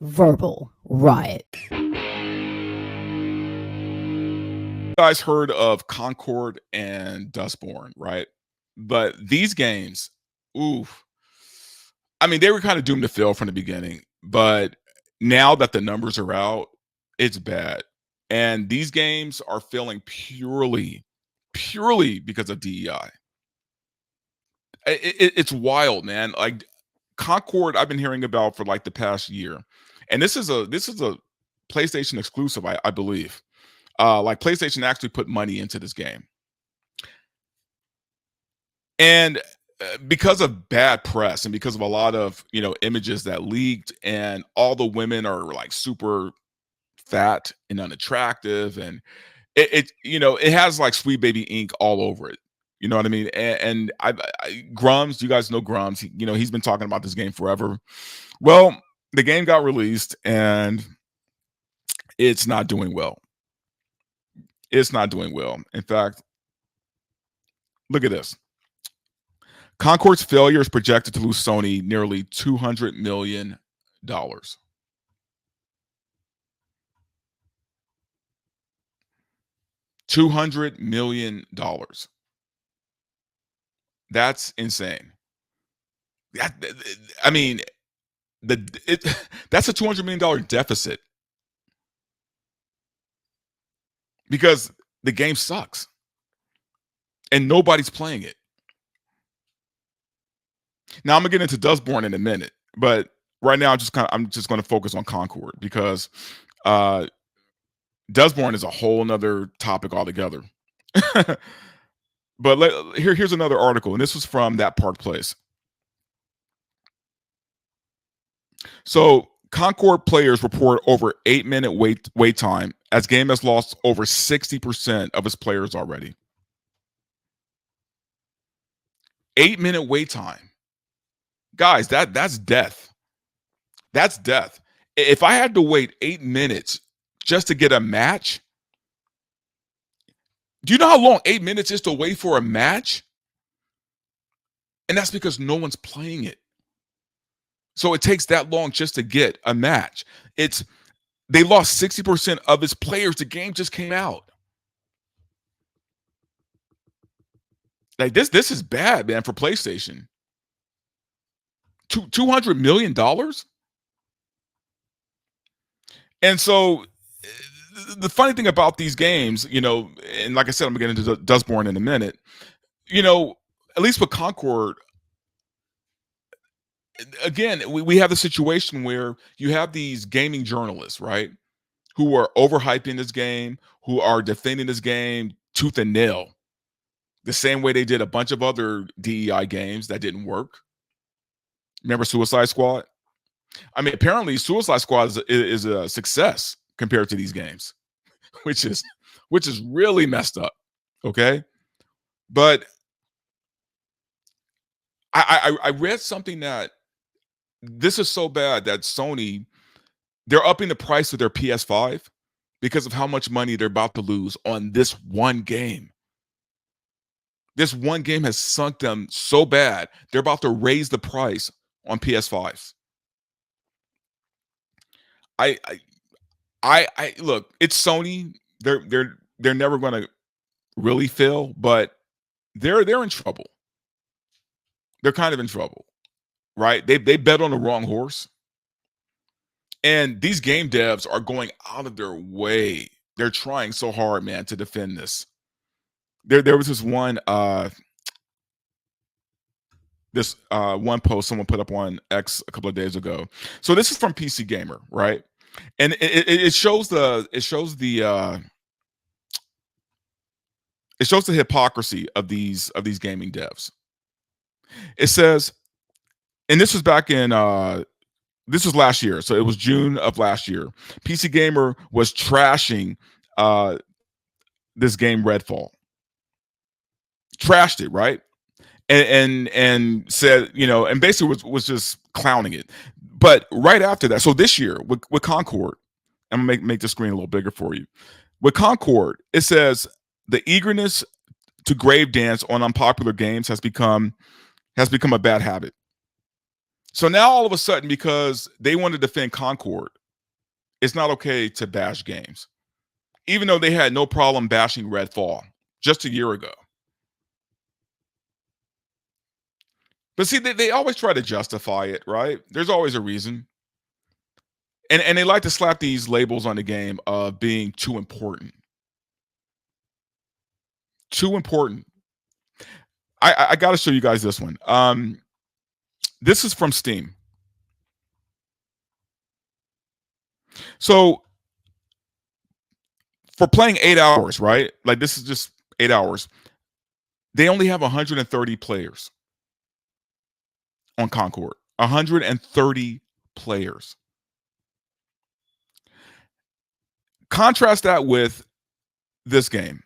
verbal riot. Guys heard of Concord and Dustborn, right? But these games, oof. I mean, they were kind of doomed to fail from the beginning, but now that the numbers are out, it's bad. And these games are failing purely because of DEI. It's wild, man. Like Concord, I've been hearing about for like the past year, and this is a PlayStation exclusive, I believe. Like PlayStation actually put money into this game, and because of bad press and because of a lot of images that leaked, and all the women are like super fat and unattractive, and it has like Sweet Baby Ink all over it. You know what I mean? And Grums, you guys know Grums. He's been talking about this game forever. Well, the game got released and it's not doing well. It's not doing well. In fact, look at this. Concord's failure is projected to lose Sony nearly $200 million. $200 million. That's insane. I mean, that's a $200 million deficit because the game sucks and nobody's playing it. Now I'm gonna get into Dustborn in a minute, but right now I'm just going to focus on Concord because Dustborn is a whole nother topic altogether. But here's another article, and this was from That Park Place. So Concord players report over 8-minute wait time as game has lost over 60% of its players already. 8-minute wait time. Guys, that's death. That's death. If I had to wait 8 minutes just to get a match, do you know how long 8 minutes is to wait for a match? And that's because no one's playing it. So it takes that long just to get a match. They lost 60% of its players. The game just came out. Like this is bad, man, for PlayStation. $200 million? And so the funny thing about these games, and like I said, I'm gonna get into Dustborn in a minute. At least with Concord, again, we have the situation where you have these gaming journalists, right, who are overhyping this game, who are defending this game tooth and nail, the same way they did a bunch of other DEI games that didn't work. Remember Suicide Squad? I mean, apparently Suicide Squad is a success compared to these games, which is really messed up. Okay, but I read something that this is so bad that Sony, they're upping the price of their PS5 because of how much money they're about to lose on this one game. This one game has sunk them so bad, they're about to raise the price on PS5s. I look, it's Sony. They're never going to really fail, but they're in trouble. They're kind of in trouble, right? They bet on the wrong horse. And these game devs are going out of their way. They're trying so hard, man, to defend this. There was this one one post someone put up on X a couple of days ago. So this is from PC Gamer, right? And it shows the hypocrisy of these gaming devs. It says, and this was back in this was last year, so it was June of last year. PC Gamer was trashing this game Redfall. Trashed it, right? And said, and basically was just clowning it. But right after that, so this year with Concord, I'm gonna make the screen a little bigger for you. With Concord, it says the eagerness to grave dance on unpopular games has become a bad habit. So now all of a sudden, because they want to defend Concord, it's not okay to bash games, even though they had no problem bashing Redfall just a year ago. But see, they always try to justify it, right? There's always a reason. And they like to slap these labels on the game of being too important. Too important. I got to show you guys this one. This is from Steam. So for playing 8 hours, right? Like this is just 8 hours. They only have 130 players on Concord. 130 players. Contrast that with this game,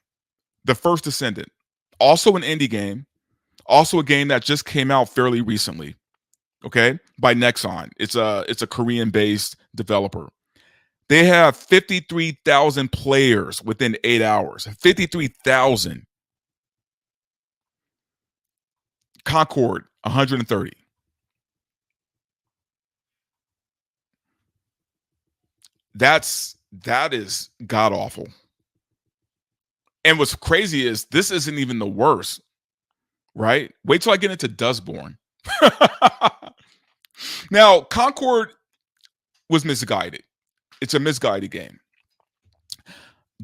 The First Descendant. Also an indie game. Also a game that just came out fairly recently. Okay, by Nexon. It's a Korean-based developer. They have 53,000 players within 8 hours. 53,000. Concord, 130. That is god awful. And what's crazy is this isn't even the worst, right? Wait till I get into Dustborn. Now, Concord was misguided. It's a misguided game.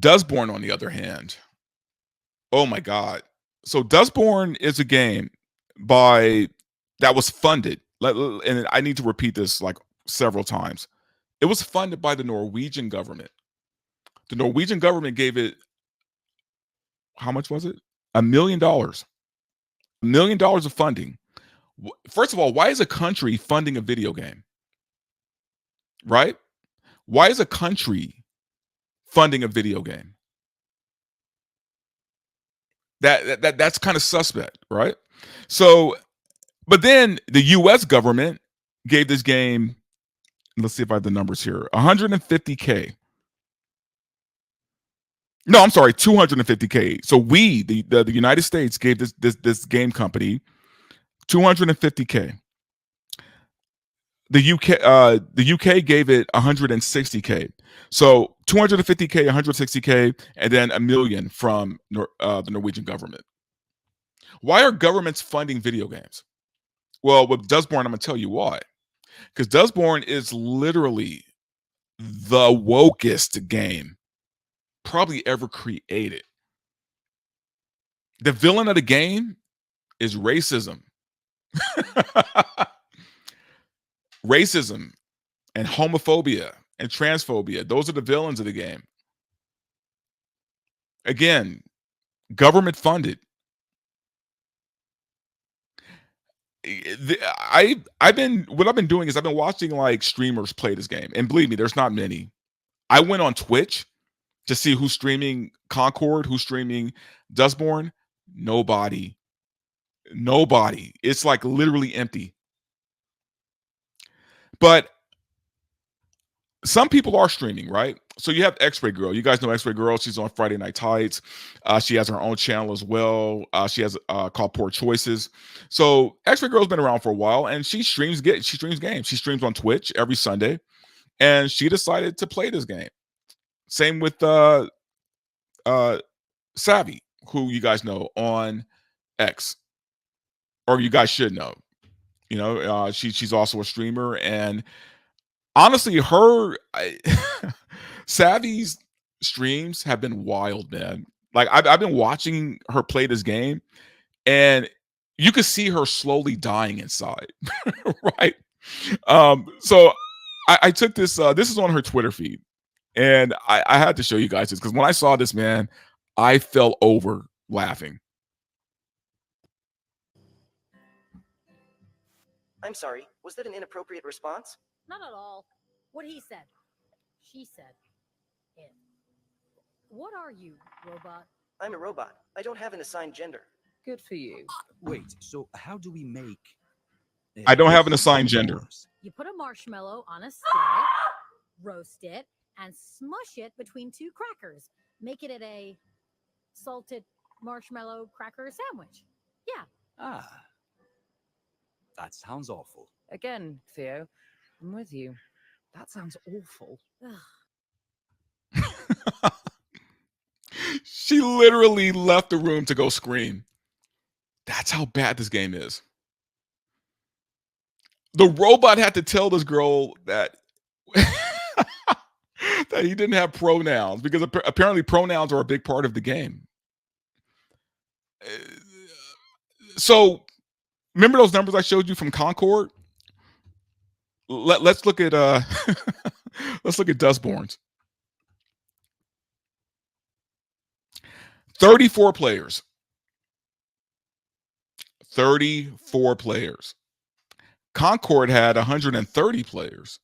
Dustborn, on the other hand, oh my god. So Dustborn is a game that was funded, and I need to repeat this like several times. It was funded by the Norwegian government. The Norwegian government gave it, how much was it? $1 million. $1 million of funding. First of all, why is a country funding a video game? Right? Why is a country funding a video game? That's kind of suspect, right? So, but then the US government gave this game, let's see if I have the numbers here, 150K. No, I'm sorry, 250K. So we, the United States, gave this game company 250K. The UK gave it 160K. So 250K, 160K, and then $1 million from the Norwegian government. Why are governments funding video games? Well, with Dustborn, I'm going to tell you why. Because Dustborn is literally the wokest game probably ever created. The villain of the game is racism. Racism and homophobia and transphobia. Those are the villains of the game. Again, government funded. I've been doing is I've been watching like streamers play this game, and believe me, there's not many. I went on Twitch to see who's streaming Concord, who's streaming Dustborn. Nobody. It's like literally empty. But some people are streaming, right? So you have X-Ray Girl. You guys know X-Ray Girl. She's on Friday Night Tights. She has her own channel as well. She has called Poor Choices. So X-Ray Girl's been around for a while, and she streams games. She streams on Twitch every Sunday, and she decided to play this game. Same with Savvy, who you guys know on X, or you guys should know. You know, she's also a streamer, and honestly, Savvy's streams have been wild, man. Like I've been watching her play this game, and you can see her slowly dying inside, right? So I took this. This is on her Twitter feed, and I had to show you guys this because when I saw this, man, I fell over laughing. I'm sorry, was that an inappropriate response? Not at all. What he said. She said. It. What are you, robot? I'm a robot. I don't have an assigned gender. Good for you. Wait, so how do we make... I don't have an assigned gender. You put a marshmallow on a stick, roast it, and smush it between two crackers. Make it a salted marshmallow cracker sandwich. Yeah. Ah. That sounds awful. Again, Theo, I'm with you. That sounds awful. She literally left the room to go scream. That's how bad this game is. The robot had to tell this girl that that he didn't have pronouns because apparently pronouns are a big part of the game. So remember those numbers I showed you from Concord? Let's look at let's look at Dustborns. 34 players. 34 players. Concord had 130 players.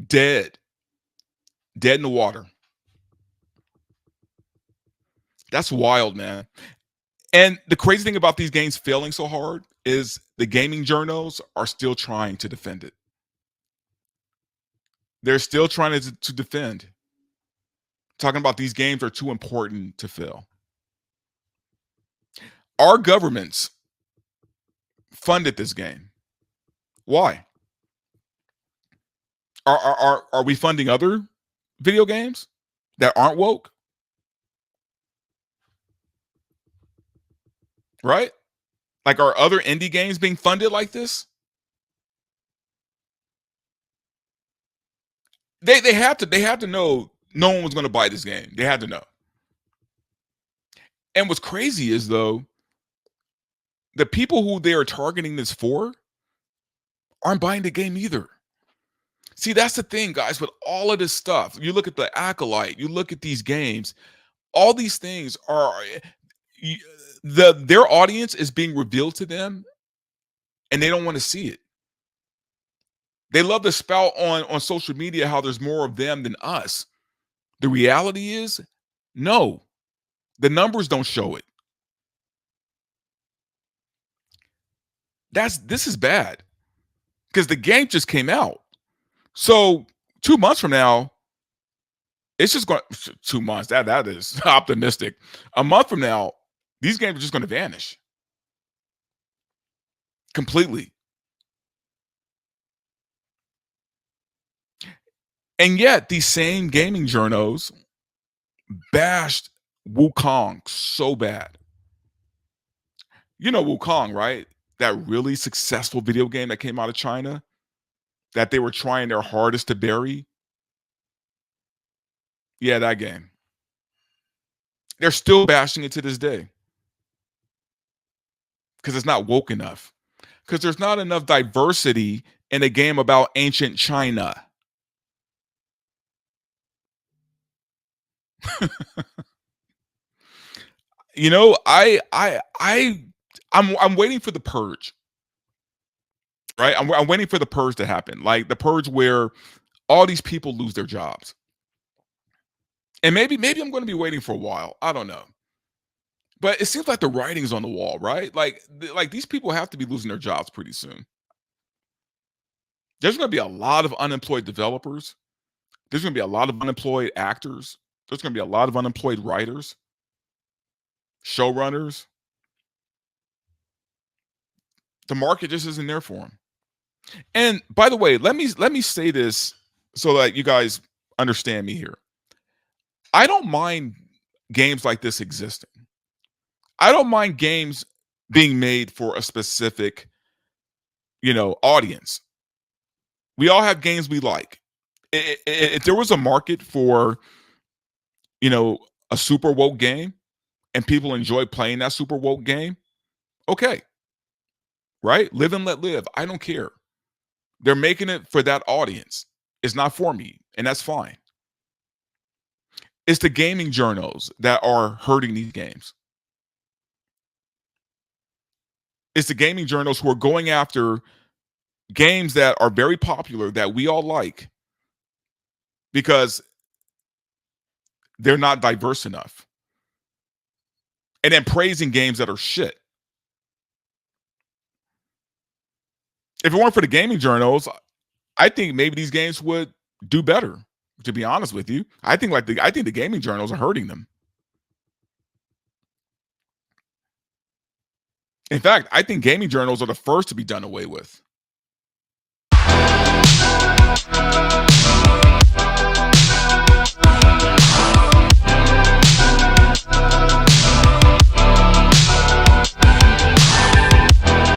Dead in the water. That's wild, man. And the crazy thing about these games failing so hard is the gaming journals are still trying to defend it. They're still trying to defend. Talking about these games are too important to fail. Our governments funded this game. Why? Are we funding other video games that aren't woke? Right? Like, are other indie games being funded like this? They have to know no one was going to buy this game. They had to know. And what's crazy is, though, the people who they are targeting this for aren't buying the game either. See, that's the thing, guys, with all of this stuff. You look at the Acolyte, you look at these games, all these things are their audience is being revealed to them and they don't want to see it. They love to spout on social media how there's more of them than us. The reality is, no, the numbers don't show it. This is bad because the game just came out. So 2 months from now, it's just going 2 months. That is optimistic. A month from now, these games are just going to vanish completely. And yet, these same gaming journos bashed Wukong so bad. You know Wukong, right? That really successful video game that came out of China that they were trying their hardest to bury. Yeah, that game. They're still bashing it to this day because it's not woke enough. Because there's not enough diversity in a game about ancient China. You know, I'm waiting for the purge. Right? I'm waiting for the purge to happen. Like the purge where all these people lose their jobs. And maybe I'm going to be waiting for a while. I don't know. But it seems like the writing's on the wall, right? Like these people have to be losing their jobs pretty soon. There's going to be a lot of unemployed developers. There's going to be a lot of unemployed actors. There's going to be a lot of unemployed writers, showrunners. The market just isn't there for them. And by the way, let me say this so that you guys understand me here. I don't mind games like this existing. I don't mind games being made for a specific, audience. We all have games we like. If there was a market for, a super woke game and people enjoy playing that super woke game, okay. Right? Live and let live. I don't care. They're making it for that audience. It's not for me, and that's fine. It's the gaming journals that are hurting these games. It's the gaming journals who are going after games that are very popular that we all like because they're not diverse enough. And then praising games that are shit. If it weren't for the gaming journals, I think maybe these games would do better, to be honest with you. I think the gaming journals are hurting them. In fact, I think gaming journals are the first to be done away with.